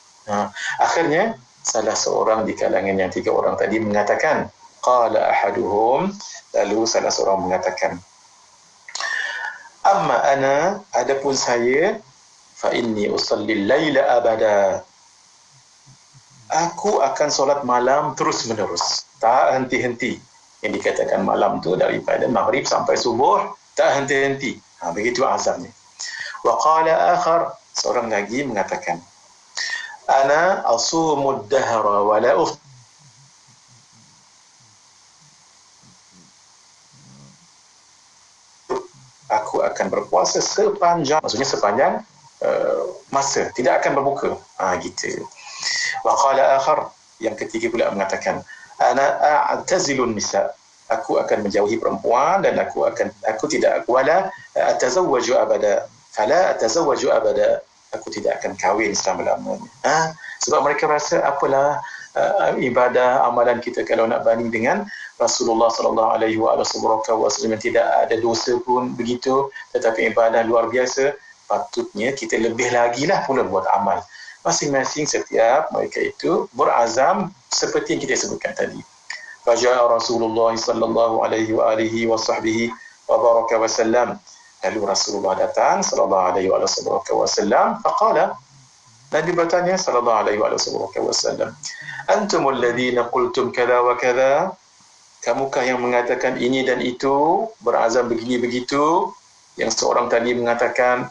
Akhirnya salah seorang di kalangan yang 3 orang tadi mengatakan, qala ahaduhum, lalu salah seorang mengatakan, amma ana, adapun saya, fa inni usalli laila abada, aku akan solat malam terus menerus, tak henti-henti. Yang dikatakan malam tu daripada maghrib sampai subuh, tak henti-henti. Begitu azamnya. Wa qala akhar, seorang lagi mengatakan, ana asumud dahra wa la uftir, aku akan berpuasa sepanjang, maksudnya sepanjang masa, tidak akan berbuka. Gitu. Wa qala akhar, yang ketiga pula mengatakan, ana a'tazilun nisa, aku akan menjauhi perempuan dan aku tidak wala atazawwaju abada, fala atazawwaju abada, aku tidak akan kahwin selama-lamanya. Sebab mereka rasa apalah ibadah amalan kita kalau nak banding dengan Rasulullah sallallahu alaihi wasallam, tidak ada dosa pun begitu, tetapi ibadah luar biasa, patutnya kita lebih lagi lah pula buat amal. Masing-masing setiap mereka itu berazam seperti yang kita sebutkan tadi. Faja'a Rasulullah sallallahu alaihi wa alihi wa sahbihi wa baraka wa sallam, lalu Rasulullah datang sallallahu alaihi wasallam, faqala, Nabi bertanya sallallahu alaihi wasallam, antumul ladzina qultum kadza wa kadza, kamukah yang mengatakan ini dan itu, berazam begini begitu? Yang seorang tadi mengatakan,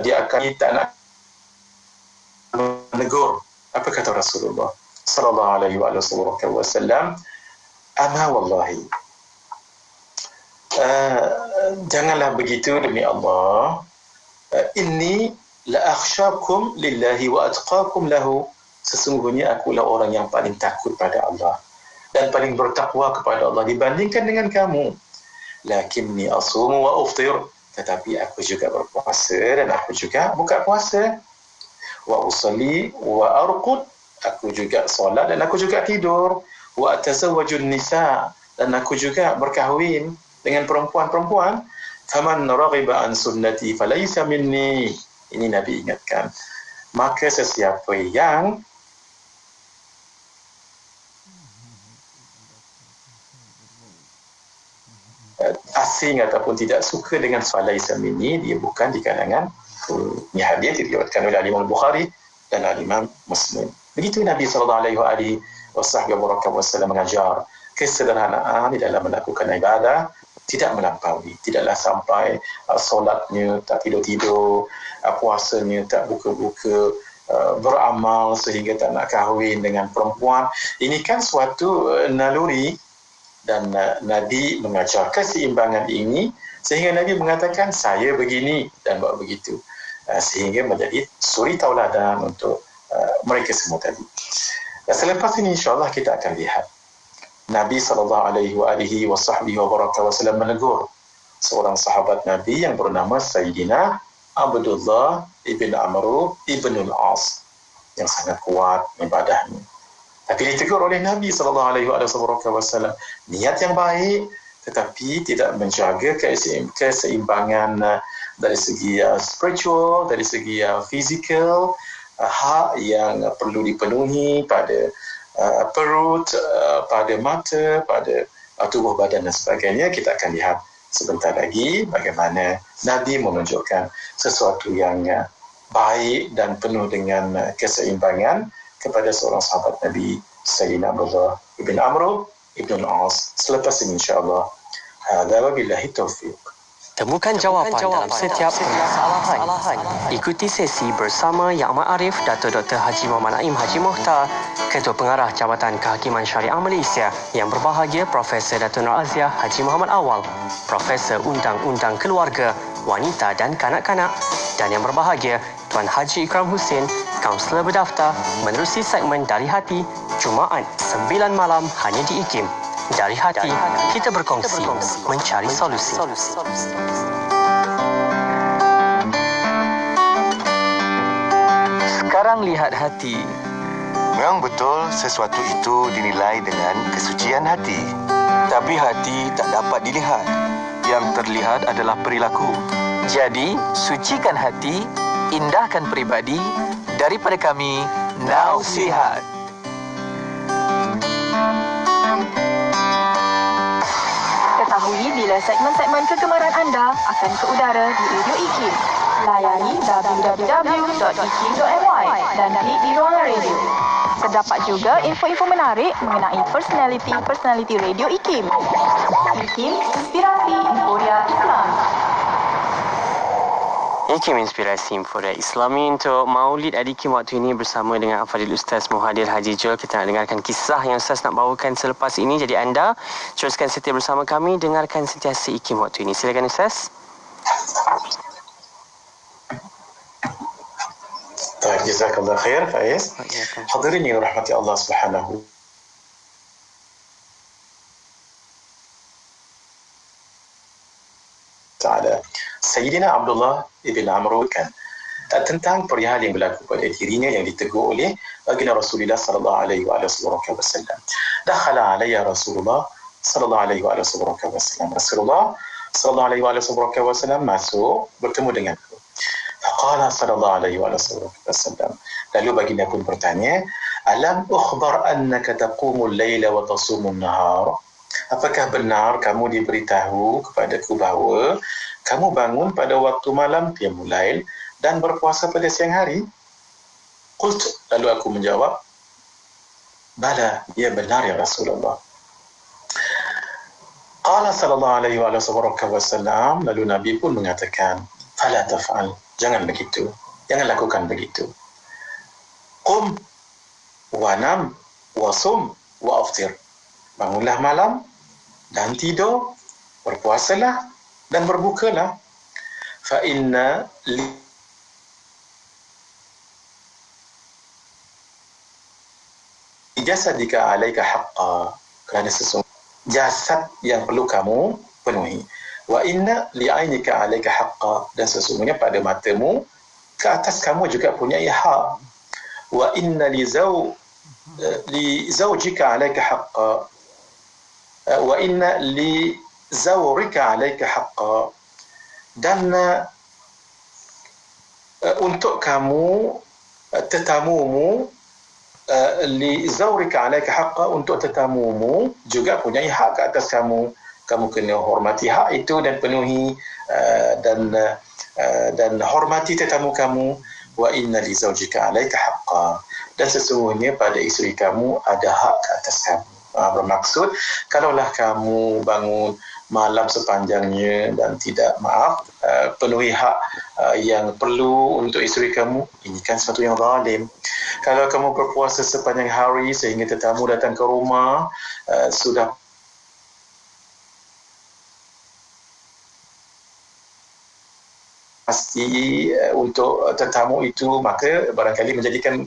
dia akan tak nak menegur. Apa kata Rasulullah sallallahu alaihi wasallam? Ama wallahi, janganlah begitu demi Allah, inni la akhsyakum lillahi wa atqakum lahu. Sesungguhnya akulah orang yang paling takut pada Allah dan paling bertakwa kepada Allah dibandingkan dengan kamu. Lakinni asumu wa uftir, tetapi aku juga berpuasa dan aku juga buka puasa. Wa usalli wa arqud, aku juga solat dan aku juga tidur. Wa atazawwajun nisa, dan aku juga berkahwin dengan perempuan-perempuan. Faman raghiba an sunnati falaysa minni. Ini Nabi ingatkan. Maka sesiapa yang asing ataupun tidak suka dengan falaysa minni, dia bukan di kalangan. Ini hadis diriwayatkan oleh Imam Bukhari dan Imam Muslim. Begitu Nabi SAW mengajar kesederhanaan di dalam melakukan ibadah, tidak melampaui, tidaklah sampai solatnya tak tidur-tidur, puasanya tak buka-buka, beramal sehingga tak nak kahwin dengan perempuan. Ini kan suatu naluri, dan Nabi mengajar keseimbangan ini sehingga Nabi mengatakan saya begini dan buat begitu, sehingga menjadi suri tauladan untuk mereka semua tadi. Dan selepas ini insya-Allah kita akan lihat Nabi SAW menegur seorang sahabat Nabi yang bernama Sayyidina Abdullah ibn Amr ibn al-As yang sangat kuat ibadahnya. Tapi ditegur oleh Nabi SAW. Niat yang baik tetapi tidak menjaga keseimbangan dari segi spiritual, dari segi fizikal, hak yang perlu dipenuhi pada perut, pada mata, pada tubuh badan dan sebagainya. Kita akan lihat sebentar lagi bagaimana Nabi menunjukkan sesuatu yang baik dan penuh dengan keseimbangan kepada seorang sahabat Nabi Sayyidina Abdullah ibn Amr ibn al-As. Selepas ini insya-Allah. Hadza wabillahi taufiq. Temukan jawapan dalam setiap permasalahan. Ikuti sesi bersama Yang Amat Arif Dato' Dr. Haji Muhammad Naim Haji Mohtar, Ketua Pengarah Jabatan Kehakiman Syariah Malaysia, yang berbahagia Profesor Dato' Nur Aziah Haji Muhammad Awal, Profesor Undang-Undang Keluarga, Wanita dan Kanak-Kanak, dan yang berbahagia Tuan Haji Ikram Hussein, Kaunselor berdaftar, menerusi segmen Dari Hati, Jumaat 9 malam hanya di IKIM. Dari hati, kita berkongsi, mencari solusi. Sekarang lihat hati. Memang betul sesuatu itu dinilai dengan kesucian hati. Tapi hati tak dapat dilihat. Yang terlihat adalah perilaku. Jadi, sucikan hati, indahkan peribadi. Daripada kami, Nausihat. Ketahui bila segmen-segmen kegemaran anda akan ke udara di Radio IKIM. Layari www.ikim.my dan klik di ruangan radio. Terdapat juga info-info menarik mengenai personaliti Radio IKIM. IKIM, Inspirasi Emporia Islam. IKIM Inspirasi Emporia Islami untuk Maulid Adikim waktu ini bersama dengan Al-Fadhil Ustaz Muhadir Haji Jul. Kita nak dengarkan kisah yang Ustaz nak bawakan selepas ini. Jadi anda teruskan setia bersama kami, dengarkan sentiasa IKIM waktu ini. Silakan Ustaz. Jazakallah khair Faiz. Hadirin yang rahmati Allah Subhanahu Ta'ala. Sayyidina Abdullah ibn Amr kan tentang perihal yang berlaku pada dirinya yang ditegur oleh baginda Rasulullah sallallahu alaihi wasallam. Dakhala alayya Rasulullah sallallahu alaihi wasallam. Rasulullah sallallahu alaihi wasallam masuk bertemu denganku. Faqala sallallahu alaihi wasallam. Lalu baginda pun bertanya, "Alam ukhbar annaka taqumul laila wa tasumul nahar?" Apakah benar kamu diberitahu kepadaku bahawa kamu bangun pada waktu malam qiyamul lail dan berpuasa pada siang hari? Qultu, lalu aku menjawab, "Bala, ya benar ya Rasulullah." Qala sallallahu alaihi wasallam, lalu Nabi pun mengatakan, "Fala taf'al." Jangan begitu. Jangan lakukan begitu. Qum wa nam wa sum wa aftir. Bangunlah malam dan tidur, berpuasalah dan berbukalah. Fa inna jasadika alaika haqqa, kerana sesungguhnya jasad yang perlu kamu penuhi. Wa inna li'ainika alaika haqqa, dan sesungguhnya pada matamu ke atas kamu juga punya hak. Wa inna li zawjika alaika haqqa, wa inna li zawrika alaika haqqa, dan untuk kamu tetamumu, li zawrika alaika haqqa, untuk tetamumu juga punya hak ke atas kamu. Kamu kena hormati hak itu dan penuhi dan hormati tetamu kamu. Wa inna li zawjika alaika haqqa, dan sesungguhnya pada isteri kamu ada hak ke atas kamu. Bermaksud, kalaulah kamu bangun malam sepanjangnya dan tidak penuhi hak yang perlu untuk isteri kamu, ini kan sesuatu yang zalim. Kalau kamu berpuasa sepanjang hari sehingga tetamu datang ke rumah, sudah pasti untuk tetamu itu, maka barangkali menjadikan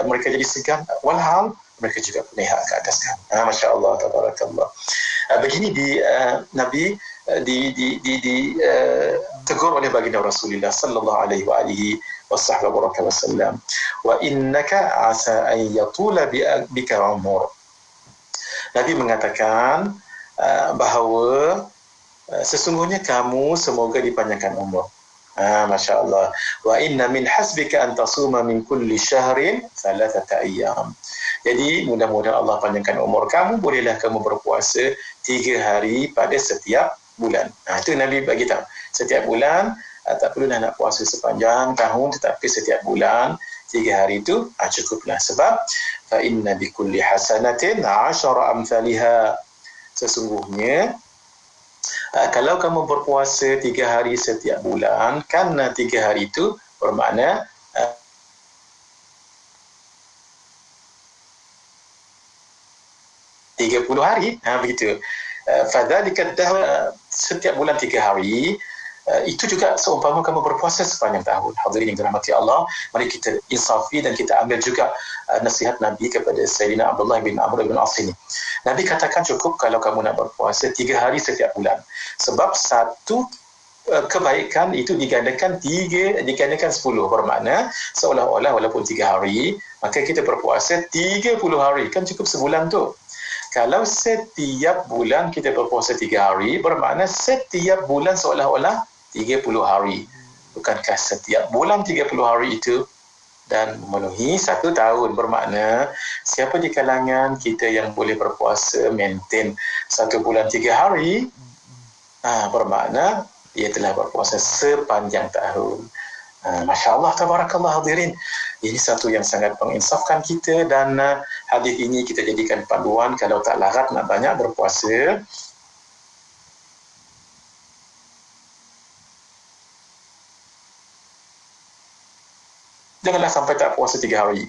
mereka jadi segan, walhal mereka juga punya hak ke atas kamu. Masya Allah, tabarakallah. Begini Nabi tegur oleh baginda Rasulullah sallallahu alaihi wasallam, wa innaka asa an yatula bika umur. Nabi mengatakan bahawa sesungguhnya kamu semoga dipanjangkan umur. Masya Allah. Wa inna min hasbika an tasuma min kulli syahrin 3 ayyam. Jadi mudah-mudahan Allah panjangkan umur kamu, bolehlah kamu berpuasa 3 hari pada setiap bulan. Itu Nabi bagi tahu. Setiap bulan tak perlulah nak puasa sepanjang tahun, tetapi setiap bulan 3 hari itu cukuplah. Sebab fa inna bi kulli hasanatin 10 amsalha. Sesungguhnya kalau kamu berpuasa 3 hari setiap bulan, karena 3 hari itu bermakna tiga 30 hari, begitu. Fadzalika dahr, setiap bulan 3 hari, itu juga seumpama kamu berpuasa sepanjang tahun. Hadirin yang dirahmati Allah, mari kita insafi dan kita ambil juga nasihat Nabi kepada Sayyidina Abdullah bin Amr bin As ini. Nabi katakan cukup kalau kamu nak berpuasa 3 hari setiap bulan. Sebab satu kebaikan itu digandakan 10, bermakna seolah-olah walaupun 3 hari, maka kita berpuasa 30 hari, kan cukup sebulan tu. Kalau setiap bulan kita berpuasa 3 hari, bermakna setiap bulan seolah-olah 30 hari. Bukankah setiap bulan 30 hari itu dan memenuhi 1 tahun, bermakna siapa di kalangan kita yang boleh berpuasa maintain 1 bulan 3 hari, bermakna ia telah berpuasa sepanjang tahun. Masya Allah, tabarakallah hadirin. Ini satu yang sangat menginsafkan kita, dan hadis ini kita jadikan panduan kalau tak larat nak banyak berpuasa. Janganlah sampai tak puasa 3 hari.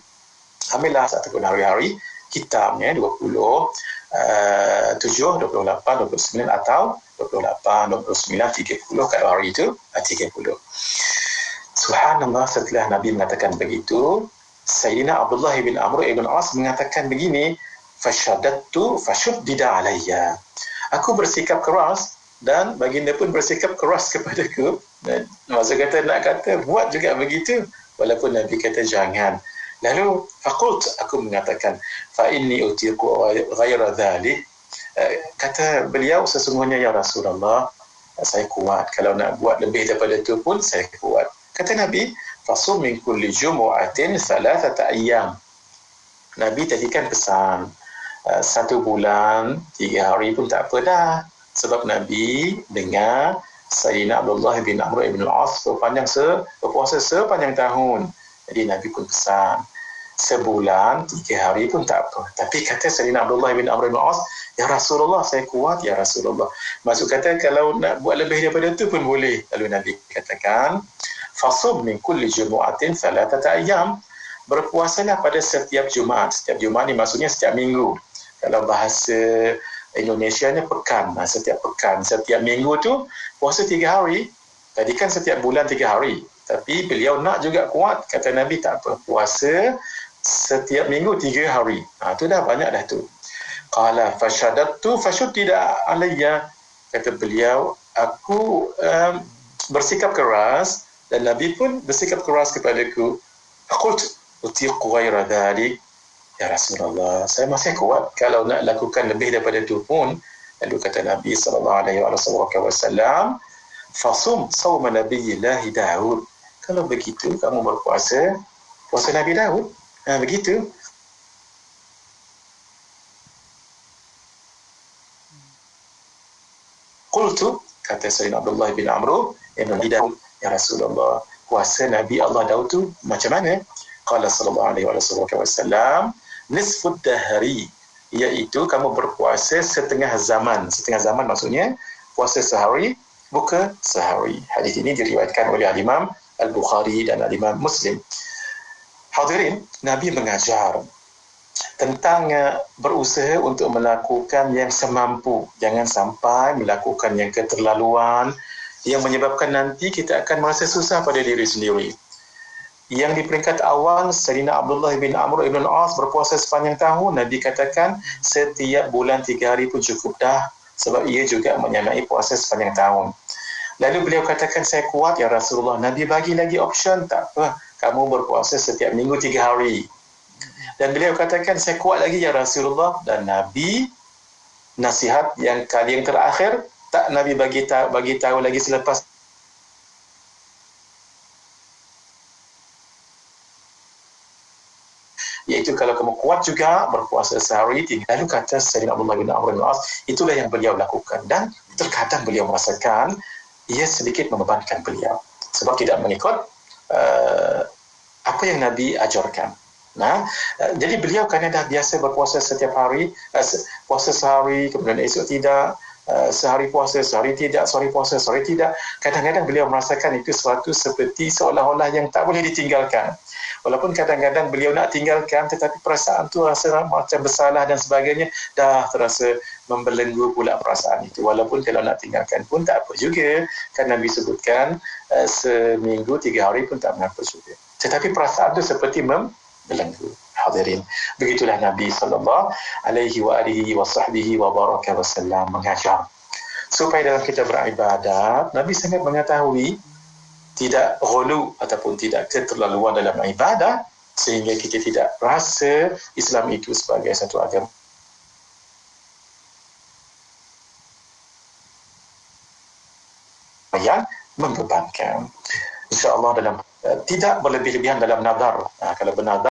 Ambillah 1 hari-hari kitabnya 20, 7, 28, 29 atau 28, 29, 30 kalau hari itu 30. Subhanallah, setelah Nabi mengatakan begitu, Sayyidina Abdullah bin Amr bin As mengatakan begini, fashadattu fashuddida alayya. Aku bersikap keras dan baginda pun bersikap keras kepadaku. Dan maksud kata nak kata buat juga begitu, walaupun Nabi kata jangan. Lalu faqult, aku mengatakan fa inni utiqu ghaira dhalik. Kata beliau, sesungguhnya ya Rasulullah, saya kuat. Kalau nak buat lebih daripada itu pun saya kuat. Kata Nabi, fasum min kulli jumu'atin 3 ayyam. Nabi tadi kan pesan 1 bulan 3 hari pun tak apa dah. Sebab Nabi dengar Sayyidina Abdullah bin Amr bin As berpuasa sepanjang tahun. Jadi Nabi pun pesan sebulan 3 hari pun tak apa. Tapi kata Sayyidina Abdullah bin Amr bin As, ya Rasulullah, saya kuat ya Rasulullah. Maksud kata kalau nak buat lebih daripada itu pun boleh. Lalu Nabi katakan, fasum min kulli jumu'atin 3 ayyam. Berpuasalah pada setiap Jumaat. Setiap Jumaat ni maksudnya setiap minggu. Kalau bahasa Indonesia-nya pekan. Setiap pekan, setiap minggu tu puasa 3 hari. Tadi kan setiap bulan 3 hari. Tapi beliau nak juga kuat. Kata Nabi, tak apa. Puasa setiap minggu 3 hari. Tu dah banyak dah tu. Qala fashadattu fashuddida alayya. Kata beliau, aku bersikap keras dan Nabi pun bersikap keras kepadaku. Qultu utiqu ghaira dhalik. Ya Rasulullah, saya masih kuat kalau nak lakukan lebih daripada itu pun. Lalu kata Nabi SAW, fasum sawma nabiyillahi Daud. Kalau begitu, kamu berpuasa puasa Nabi Daud. Begitu. Qultu, kata Sayyidina Abdullah bin Amr ibn Daud, ya Rasulullah, puasa Nabi Allah Daud tu macam mana? Qala sallallahu alaihi wasallam, nisfud dahri, iaitu kamu berpuasa setengah zaman. Setengah zaman maksudnya puasa sehari, buka sehari. Hadis ini diriwayatkan oleh Al-Imam Al-Bukhari dan Al-Imam Muslim. Hadirin, Nabi mengajar tentang berusaha untuk melakukan yang semampu. Jangan sampai melakukan yang keterlaluan yang menyebabkan nanti kita akan merasa susah pada diri sendiri. Yang di peringkat awal, Sayyidina Abdullah bin Amr ibn As berpuasa sepanjang tahun. Nabi katakan setiap bulan 3 hari pun cukup dah, sebab ia juga menyamai puasa sepanjang tahun. Lalu beliau katakan, saya kuat ya Rasulullah. Nabi bagi lagi option, tak apa, kamu berpuasa setiap minggu 3 hari. Dan beliau katakan, saya kuat lagi ya Rasulullah. Dan Nabi, nasihat yang kali yang terakhir, tak Nabi bagi tahu lagi selepas iaitu kalau kamu kuat juga berpuasa sehari. Lalu kata Sayyidina Abdullah bin Amr bin As, itulah yang beliau lakukan. Dan terkadang beliau merasakan ia sedikit membebankan beliau sebab tidak mengikut apa yang Nabi ajarkan. Jadi beliau kerana dah biasa berpuasa setiap hari, puasa sehari, kemudian esok tidak, sehari puasa, sehari tidak, sehari puasa, sehari tidak. Kadang-kadang beliau merasakan itu suatu seperti seolah-olah yang tak boleh ditinggalkan. Walaupun kadang-kadang beliau nak tinggalkan, tetapi perasaan tu rasa macam bersalah dan sebagainya, dah terasa membelenggu pula perasaan itu. Walaupun kalau nak tinggalkan pun tak apa juga, kan Nabi sebutkan seminggu 3 hari pun tak mengapa juga. Tetapi perasaan tu seperti membelenggu. Hadirin, begitulah Nabi sallallahu alaihi wasallam mengajar supaya dalam kita beribadat, Nabi sangat mengetahui tidak ghulu ataupun tidak keterlaluan dalam ibadah sehingga kita tidak rasa Islam itu sebagai satu agama yang membebankan. InsyaAllah dalam tidak berlebih-lebihan dalam nazar. Kalau bernazar